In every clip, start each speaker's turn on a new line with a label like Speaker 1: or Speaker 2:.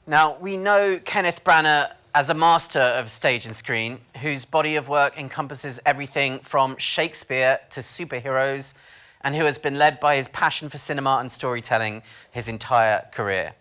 Speaker 1: Now, we know Kenneth Branagh as a master of stage and screen, whose body of work encompasses everything from Shakespeare to superheroes, and who has been led by his passion for cinema and storytelling his entire career.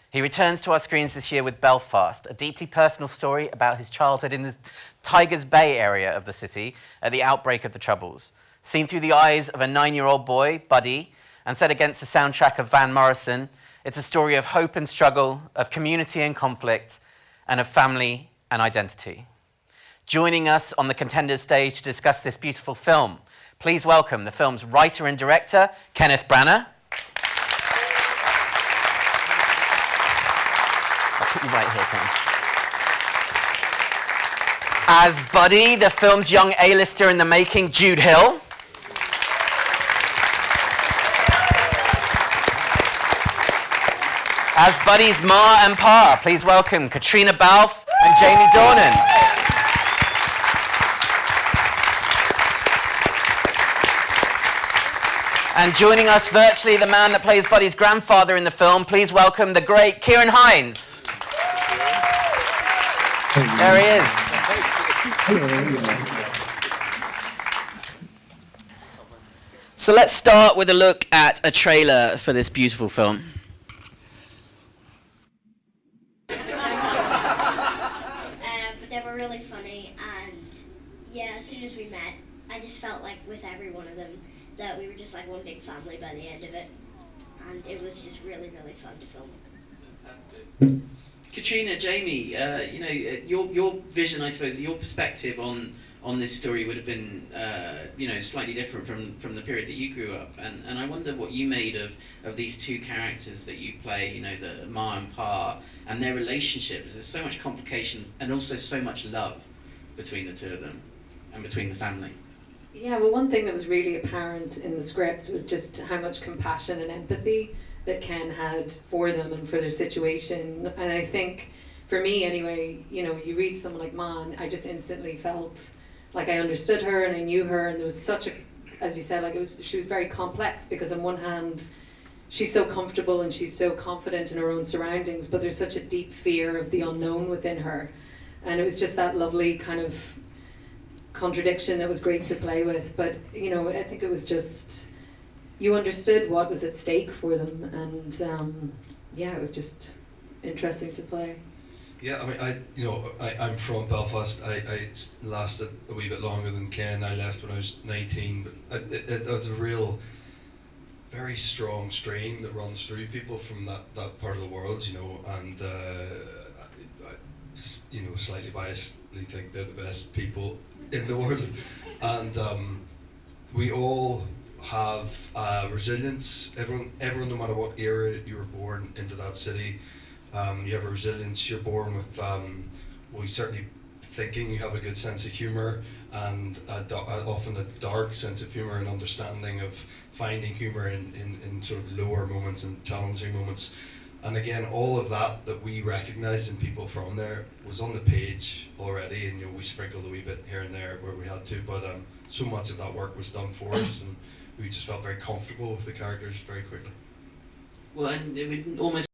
Speaker 1: He returns to our screens this year with Belfast, a deeply personal story about his childhood in the Tigers Bay area of the city at the outbreak of the Troubles. Seen through the eyes of a 9-year-old boy, Buddy, and set against the soundtrack of Van Morrison, it's a story of hope and struggle, of community and conflict, and of family and identity. Joining us on the Contenders stage to discuss this beautiful film, please welcome the film's writer and director, Kenneth Branagh. I'll put you right here, Ken. As Buddy, the film's young A-lister in the making, Jude Hill. As Buddy's ma and pa, please welcome Katrina Balfe and Jamie Dornan. And joining us virtually, the man that plays Buddy's grandfather in the film, please welcome the great Kieran Hines. There he is. So let's start with a look at a trailer for this beautiful film.
Speaker 2: They were really funny, and yeah, as soon as we met, I just felt like with every one of them that we were just like one big family by the end of it, and it was just really, really fun to film.
Speaker 1: Fantastic. Katrina, Jamie, your vision, I suppose, your perspective on this story would have been, slightly different from the period that you grew up, and I wonder what you made of these two characters that you play, the Ma and Pa, and their relationships. There's so much complications and also so much love between the two of them and between the family.
Speaker 3: Yeah, well, one thing that was really apparent in the script was just how much compassion and empathy that Ken had for them and for their situation. And I think, for me anyway, you read someone like Ma, and I just instantly felt like I understood her and I knew her, and there was such a, as you said, she was very complex, because on one hand, she's so comfortable and she's so confident in her own surroundings, but there's such a deep fear of the unknown within her. And it was just that lovely kind of contradiction that was great to play with. But, I think it was just, you understood what was at stake for them, and it was just interesting to play.
Speaker 4: Yeah, I mean, I'm from Belfast. I lasted a wee bit longer than Ken. I left when I was 19, but it was a real, very strong strain that runs through people from that part of the world, and I slightly biasedly think they're the best people in the world, and we all have resilience. Everyone, no matter what era you were born into that city, you have a resilience. You're born with, certainly thinking. You have a good sense of humour, and often a dark sense of humour and understanding of finding humour in sort of lower moments and challenging moments. And again, all of that we recognise in people from there was on the page already, and we sprinkled a wee bit here and there where we had to, but so much of that work was done for us, and we just felt very comfortable with the characters very quickly.
Speaker 1: Well, and it would almost